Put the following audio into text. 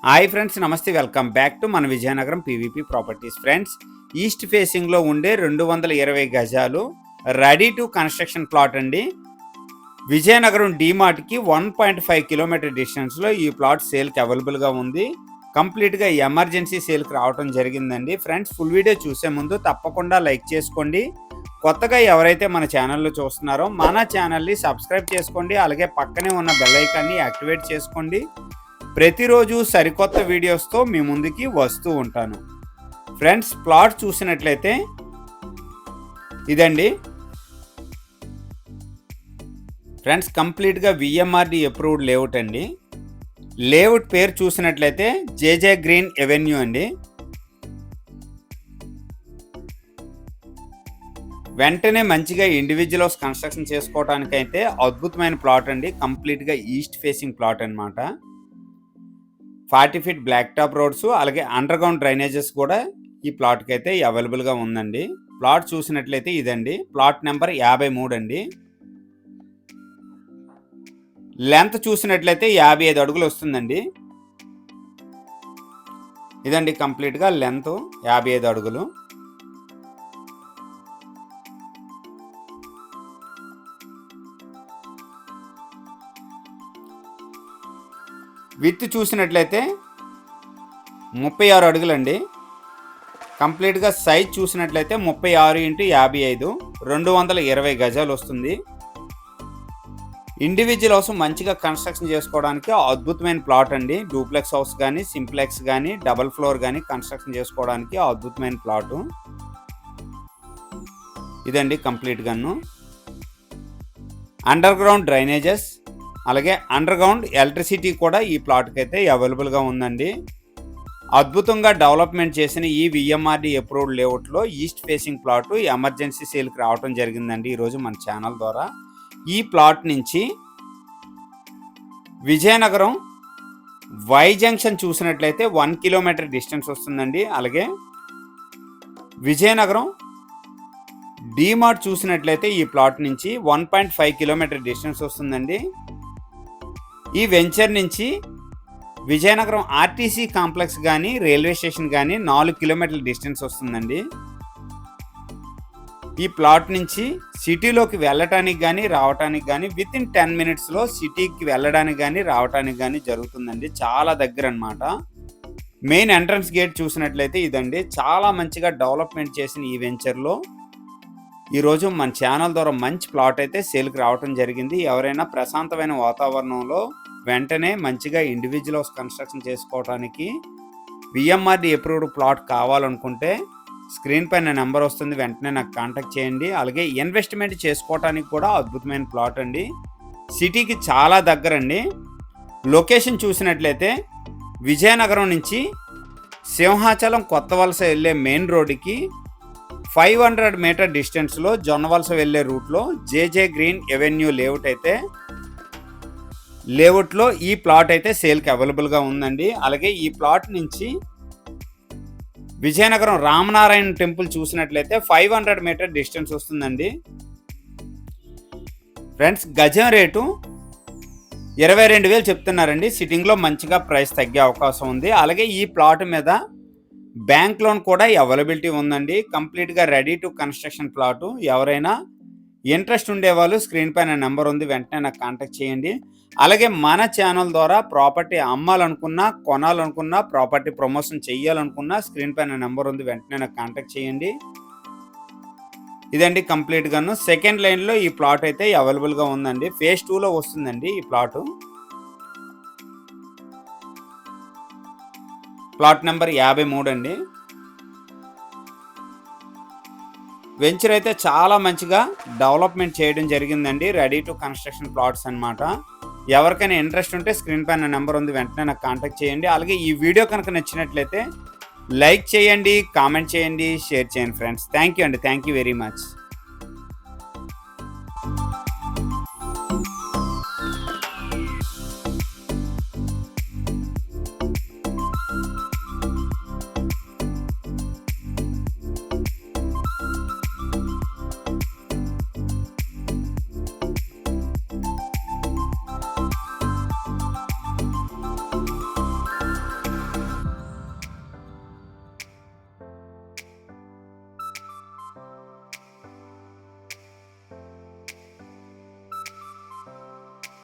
Hi friends, నమస్తే. Welcome back to మన Vizianagaram PVP properties. Friends, east ఫేసింగ్లో ఉండే 220 గజాలు రెడీ టు కన్స్ట్రక్షన్ ప్లాట్ అండి. విజయనగరం డీమార్ట్కి 1.5 కిలోమీటర్ డిస్టెన్స్లో ఈ ప్లాట్ సేల్కి అవైలబుల్గా ఉంది. కంప్లీట్గా ఎమర్జెన్సీ సేల్కి రావడం జరిగిందండి. ఫ్రెండ్స్, ఫుల్ వీడియో చూసే ముందు తప్పకుండా లైక్ చేసుకోండి. కొత్తగా ఎవరైతే మన ఛానల్లో చూస్తున్నారో మన ఛానల్ని సబ్స్క్రైబ్ చేసుకోండి. అలాగే పక్కనే ఉన్న బెల్ ఐకాన్ని యాక్టివేట్ చేసుకోండి. ప్రతిరోజు సరికొత్త వీడియోస్తో మీ ముందుకి వస్తూ ఉంటాను. ఫ్రెండ్స్, ప్లాట్ చూసినట్లయితే ఇదండి. ఫ్రెండ్స్, కంప్లీట్గా విఎంఆర్డి అప్రూవ్డ్ లేఅవుట్ అండి. లేఅవుట్ పేరు చూసినట్లయితే జేజే గ్రీన్ ఎవెన్యూ అండి. వెంటనే మంచిగా ఇండివిజువల్ హౌస్ కన్స్ట్రక్షన్ చేసుకోవడానికైతే అద్భుతమైన ప్లాట్ అండి. కంప్లీట్గా ఈస్ట్ ఫేసింగ్ ప్లాట్ అనమాట. 40 ఫీట్ బ్లాక్ టాప్ రోడ్స్, అలాగే అండర్ గ్రౌండ్ డ్రైనేజెస్ కూడా ఈ ప్లాట్కి అయితే అవైలబుల్గా ఉందండి. ప్లాట్ చూసినట్లయితే ఇదండి. ప్లాట్ నెంబర్ 53 అండి. లెంత్ చూసినట్లయితే 55 అడుగులు వస్తుందండి. ఇదండి కంప్లీట్గా లెంత్ 55 అడుగులు. విత్ చూసినట్లయితే 36 అడుగులండి. కంప్లీట్గా సైజ్ చూసినట్లయితే 36 x 55 220 గజాలు వస్తుంది. ఇండివిజువల్ హౌస్ మంచిగా కన్స్ట్రక్షన్ చేసుకోవడానికి అద్భుతమైన ప్లాట్ అండి. డూప్లెక్స్ హౌస్ కానీ, సింప్లెక్స్ కానీ, డబల్ ఫ్లోర్ కానీ కన్స్ట్రక్షన్ చేసుకోవడానికి అద్భుతమైన ప్లాటు ఇదండి. కంప్లీట్గాను అండర్ గ్రౌండ్ డ్రైనేజెస్, అలాగే అండర్ గ్రౌండ్ ఎలక్ట్రిసిటీ కూడా ఈ ప్లాట్కి అయితే అవైలబుల్గా ఉందండి. అద్భుతంగా డెవలప్మెంట్ చేసిన ఈ విఎంఆర్డి అప్రూవ్డ్ లేఅవుట్లో ఈస్ట్ ఫేసింగ్ ప్లాట్ ఎమర్జెన్సీ సేల్కి రావడం జరిగిందండి ఈరోజు మన ఛానల్ ద్వారా. ఈ ప్లాట్ నుంచి విజయనగరం వై జంక్షన్ చూసినట్లయితే 1 కిలోమీటర్ డిస్టెన్స్ వస్తుందండి. అలాగే విజయనగరం డీమార్ట్ చూసినట్లయితే ఈ ప్లాట్ నుంచి 1.5 కిలోమీటర్ డిస్టెన్స్ వస్తుందండి. ఈ వెంచర్ నుంచి విజయనగరం ఆర్టీసీ కాంప్లెక్స్ కానీ, రైల్వే స్టేషన్ కానీ 4 కిలోమీటర్ల డిస్టెన్స్ వస్తుందండి. ఈ ప్లాట్ నుంచి సిటీలోకి వెళ్ళటానికి కానీ, రావటానికి కానీ వితిన్ 10 మినిట్స్లో సిటీకి వెళ్ళడానికి కానీ, రావటానికి కానీ జరుగుతుందండి. చాలా దగ్గర అనమాట. మెయిన్ ఎంట్రన్స్ గేట్ చూసినట్లయితే ఇదండి. చాలా మంచిగా డెవలప్మెంట్ చేసిన ఈ వెంచర్లో ఈరోజు మన ఛానల్ ద్వారా మంచి ప్లాట్ అయితే సేల్కి రావడం జరిగింది. ఎవరైనా ప్రశాంతమైన వాతావరణంలో వెంటనే మంచిగా ఇండివిజువల్ హౌస్ కన్స్ట్రక్షన్ చేసుకోవడానికి విఎంఆర్డి అప్రూవ్డ్ ప్లాట్ కావాలనుకుంటే స్క్రీన్ పైన నెంబర్ వస్తుంది, వెంటనే నాకు కాంటాక్ట్ చేయండి. అలాగే ఇన్వెస్ట్మెంట్ చేసుకోవడానికి కూడా అద్భుతమైన ప్లాట్ అండి. సిటీకి చాలా దగ్గరండి. లొకేషన్ చూసినట్లయితే విజయనగరం నుంచి సింహాచలం కొత్త వలస వెళ్ళే మెయిన్ రోడ్డుకి 500 మీటర్ డిస్టెన్స్లో జొన్నవలస వెళ్ళే రూట్లో జేజే గ్రీన్ ఎవెన్యూ లేఅవుట్లో ఈ ప్లాట్ అయితే సేల్కి అవైలబుల్గా ఉందండి. అలాగే ఈ ప్లాట్ నుంచి విజయనగరం రామనారాయణ టెంపుల్ చూసినట్లయితే 500 మీటర్ డిస్టెన్స్ వస్తుందండి. ఫ్రెండ్స్, గజం రేటు 22,000 చెప్తున్నారండి. సిట్టింగ్లో మంచిగా ప్రైస్ తగ్గే అవకాశం ఉంది. అలాగే ఈ ప్లాట్ మీద బ్యాంక్ లోన్ కూడా అవైలబిలిటీ ఉందండి. కంప్లీట్గా రెడీ టు కన్స్ట్రక్షన్ ప్లాటు. ఎవరైనా ఇంట్రెస్ట్ ఉండేవాళ్ళు స్క్రీన్ పైన నెంబర్ ఉంది, వెంటనే నాకు కాంటాక్ట్ చేయండి. అలాగే మన ఛానల్ ద్వారా ప్రాపర్టీ అమ్మాలనుకున్నా, కొనాలనుకున్నా, ప్రాపర్టీ ప్రమోషన్ చేయాలనుకున్నా స్క్రీన్ పైన నెంబర్ ఉంది, వెంటనే నాకు కాంటాక్ట్ చేయండి. ఇదండి కంప్లీట్గాను. సెకండ్ లైన్లో ఈ ప్లాట్ అయితే అవైలబుల్గా ఉందండి. ఫేజ్ 2లో వస్తుందండి ఈ ప్లాటు. ప్లాట్ నెంబర్ 53 అండి. వెంచర్ అయితే చాలా మంచిగా డెవలప్మెంట్ చేయడం జరిగిందండి. రెడీ టు కన్స్ట్రక్షన్ ప్లాట్స్ అనమాట. ఎవరికైనా ఇంట్రెస్ట్ ఉంటే స్క్రీన్ పైన నెంబర్ ఉంది, వెంటనే నాకు కాంటాక్ట్ చేయండి. అలాగే ఈ వీడియో కనుక నచ్చినట్లయితే లైక్ చేయండి, కామెంట్ చేయండి, షేర్ చేయండి ఫ్రెండ్స్. థ్యాంక్ యూ అండి. Thank you very much.